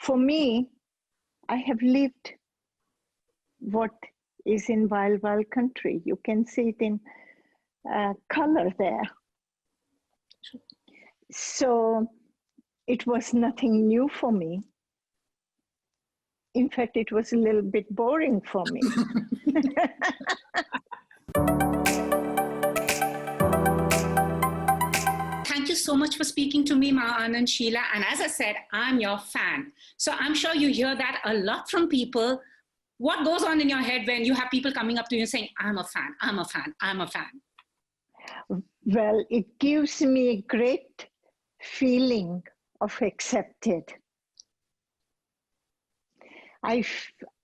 For me, I have lived what is in Wild Wild Country. You can see it in color there. So it was nothing new for me. In fact, it was a little bit boring for me. Thank you so much for speaking to me, Ma Anand Sheela. And as I said, I'm your fan. So I'm sure you hear that a lot from people. What goes on in your head when you have people coming up to you and saying, I'm a fan, I'm a fan, I'm a fan? Well, it gives me a great feeling of accepted. I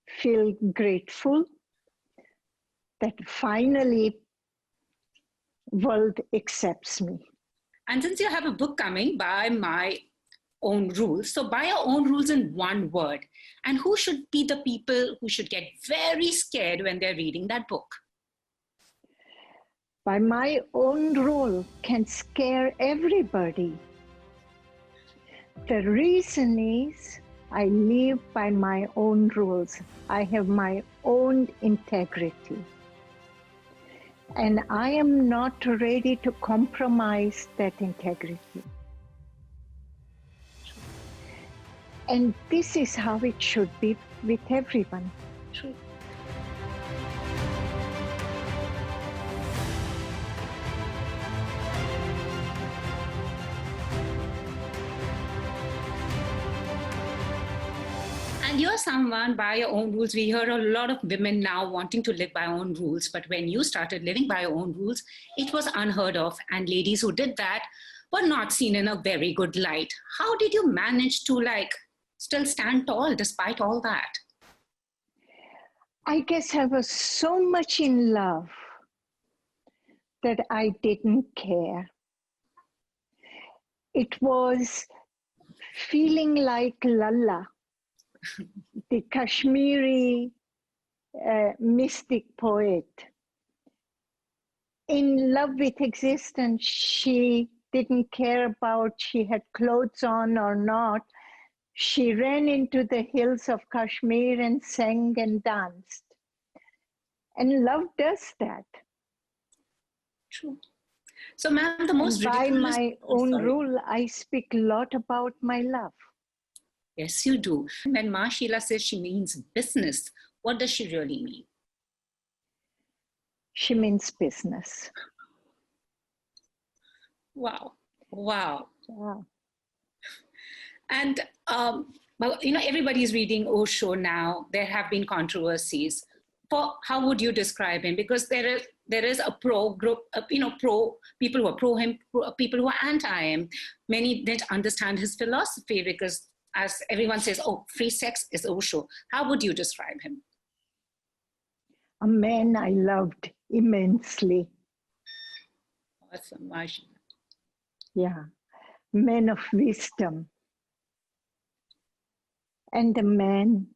feel grateful that finally world accepts me. And since you have a book coming, By My Own Rules, so by your own rules in one word, and who should be the people who should get very scared when they're reading that book? By my own rule can scare everybody. The reason is I live by my own rules. I have my own integrity. And I am not ready to compromise that integrity. And this is how it should be with everyone. True. And you're someone by your own rules. We hear a lot of women now wanting to live by own rules. But when you started living by your own rules, it was unheard of. And ladies who did that were not seen in a very good light. How did you manage to still stand tall despite all that? I guess I was so much in love that I didn't care. It was feeling like Lalla, the Kashmiri mystic poet. In love with existence, she didn't care about she had clothes on or not. She ran into the hills of Kashmir and sang and danced. And love does that. True. So, ma'am, the most by ridiculous... my own rule, I speak a lot about my love. Yes, you do. When Ma Sheela says she means business, what does she really mean? She means business. Wow. Wow. Yeah. And, everybody's reading Osho now. There have been controversies. How would you describe him? Because there is a pro group, pro people who are pro him, people who are anti him. Many didn't understand his philosophy because, as everyone says, oh, free sex is Osho. How would you describe him? A man I loved immensely. Awesome, Ma Sheela. Yeah, man of wisdom. And a man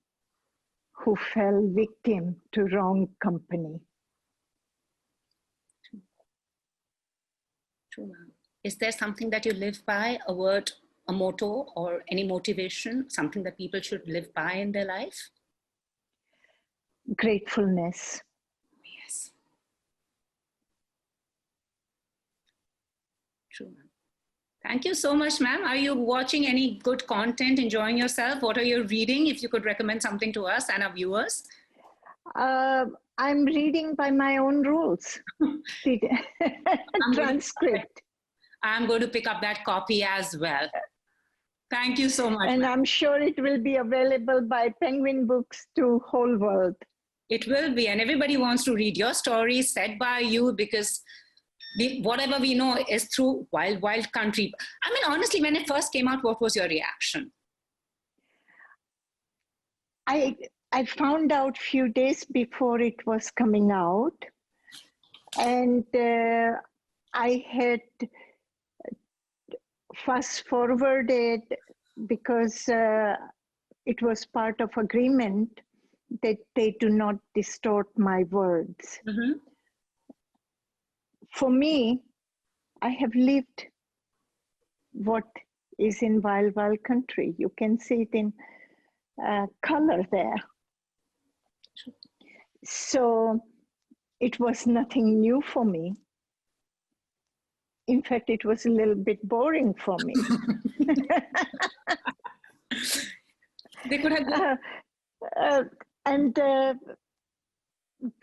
who fell victim to wrong company. True. Is there something that you live by, a word, a motto, or any motivation, something that people should live by in their life? Gratefulness. Yes. True. Thank you so much, ma'am. Are you watching any good content, enjoying yourself? What are you reading? If you could recommend something to us and our viewers. I'm reading by my own rules. Transcript. I'm going to pick up that copy as well. Thank you so much. And I'm sure it will be available by Penguin Books to whole world. It will be, and everybody wants to read your story said by you because whatever we know is through Wild Wild Country. I mean, honestly, when it first came out, what was your reaction? I found out a few days before it was coming out, and I had fast forwarded because it was part of agreement that they do not distort my words. Mm-hmm. For me, I have lived what is in Wild Wild Country. You can see it in color there. So it was nothing new for me. In fact, it was a little bit boring for me. They could have. And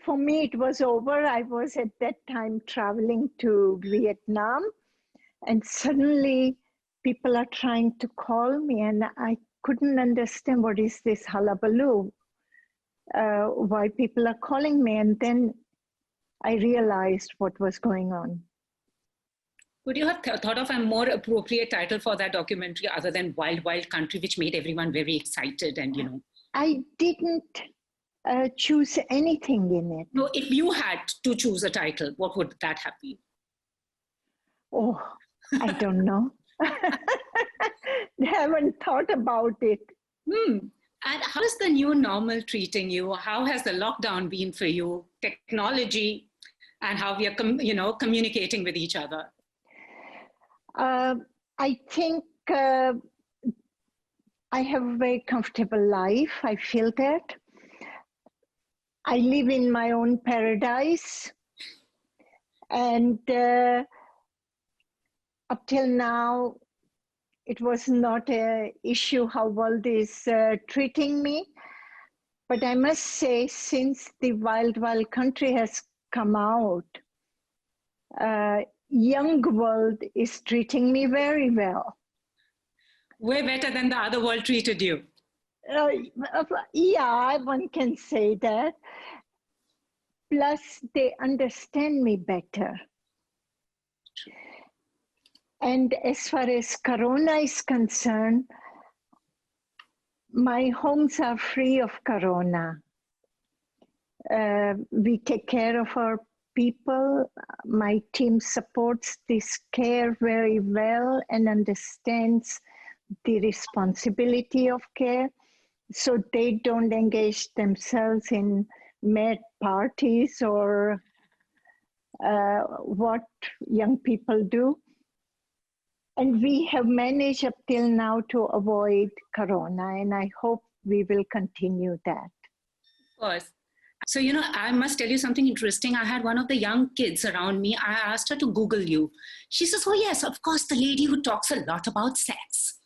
for me, it was over. I was at that time traveling to Vietnam, and suddenly people are trying to call me, and I couldn't understand what is this hullabaloo, why people are calling me. And then I realized what was going on. Would you have thought of a more appropriate title for that documentary other than Wild Wild Country, which made everyone very excited and, you know? I didn't choose anything in it. No, if you had to choose a title, what would that have been? Oh, I don't know. Haven't thought about it. And how is the new normal treating you? How has the lockdown been for you? Technology and how we are, communicating with each other. I think I have a very comfortable life. I feel that. I live in my own paradise. And up till now, it was not an issue how world is treating me. But I must say, since the Wild Wild Country has come out, young world is treating me very well. Way better than the other world treated you. Yeah, one can say that. Plus, they understand me better. And as far as Corona is concerned, my homes are free of Corona. We take care of our people. My team supports this care very well and understands the responsibility of care. So they don't engage themselves in mad parties or what young people do. And we have managed up till now to avoid Corona, and I hope we will continue that. Of course. So, I must tell you something interesting. I had one of the young kids around me. I asked her to Google you. She says, oh, yes, of course, the lady who talks a lot about sex.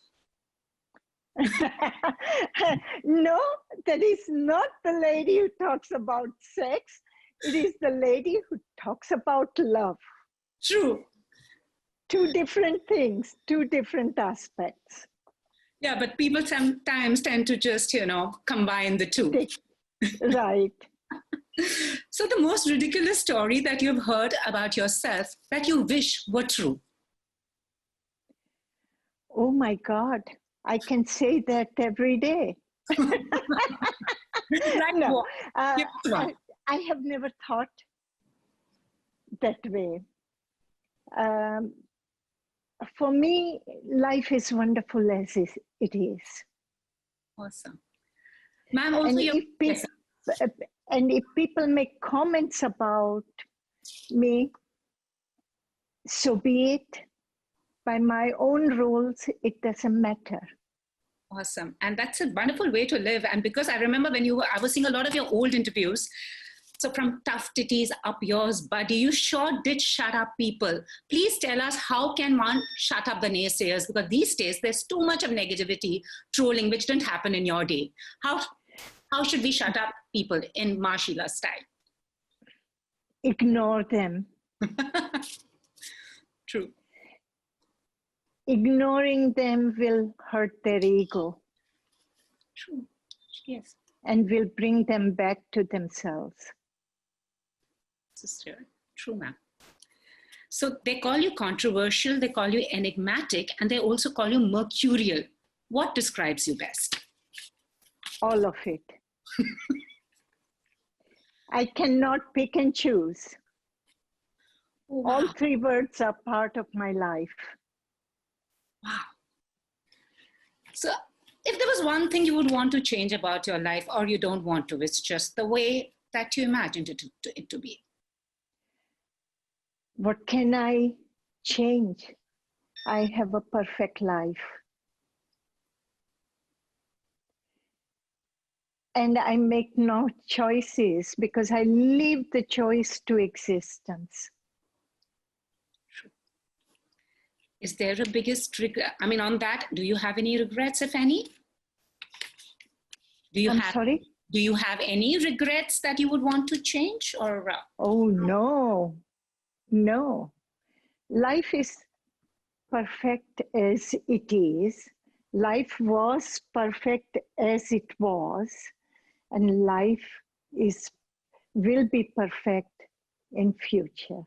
No, that is not the lady who talks about sex. It is the lady who talks about love. True. Two different things, two different aspects. Yeah, but people sometimes tend to just, combine the two. Right. So the most ridiculous story that you've heard about yourself that you wish were true? Oh my God, I can say that every day. No, I have never thought that way. For me, life is wonderful as it is. Awesome. Ma'am, also and if people make comments about me, so be it. By my own rules, it doesn't matter. Awesome. And that's a wonderful way to live. And because I remember I was seeing a lot of your old interviews. So from tough titties up yours, buddy, you sure did shut up people. Please tell us, how can one shut up the naysayers? Because these days there's too much of negativity, trolling, which didn't happen in your day. How should we shut up people in Ma Sheela style? Ignore them. True. Ignoring them will hurt their ego. True. Yes. And will bring them back to themselves. This is true, ma'am. So they call you controversial, they call you enigmatic, and they also call you mercurial. What describes you best? All of it. I cannot pick and choose. Oh, wow. All three words are part of my life. Wow. So if there was one thing you would want to change about your life, or you don't want to, it's just the way that you imagined it to be. What can I change? I have a perfect life. And I make no choices because I leave the choice to existence. Is there a biggest regret? I mean, on that, do you have any regrets, if any? Sorry? Do you have any regrets that you would want to change, or? Oh, no, no. Life is perfect as it is. Life was perfect as it was, and life will be perfect in future.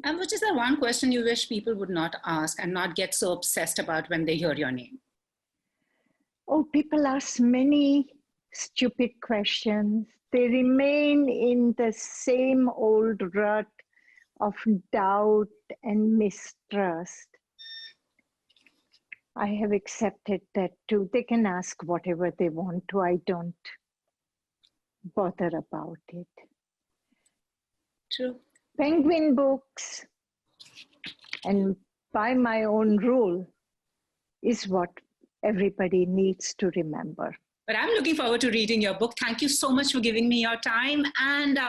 And which is the one question you wish people would not ask and not get so obsessed about when they hear your name? Oh, people ask many stupid questions. They remain in the same old rut of doubt and mistrust. I have accepted that too. They can ask whatever they want to. I don't bother about it. True. Penguin books and by my own rule is what everybody needs to remember. But I'm looking forward to reading your book. Thank you so much for giving me your time. And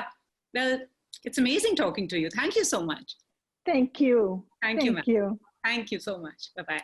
well, it's amazing talking to you. Thank you so much. Thank you. Thank you, ma'am. Thank you so much. Bye-bye.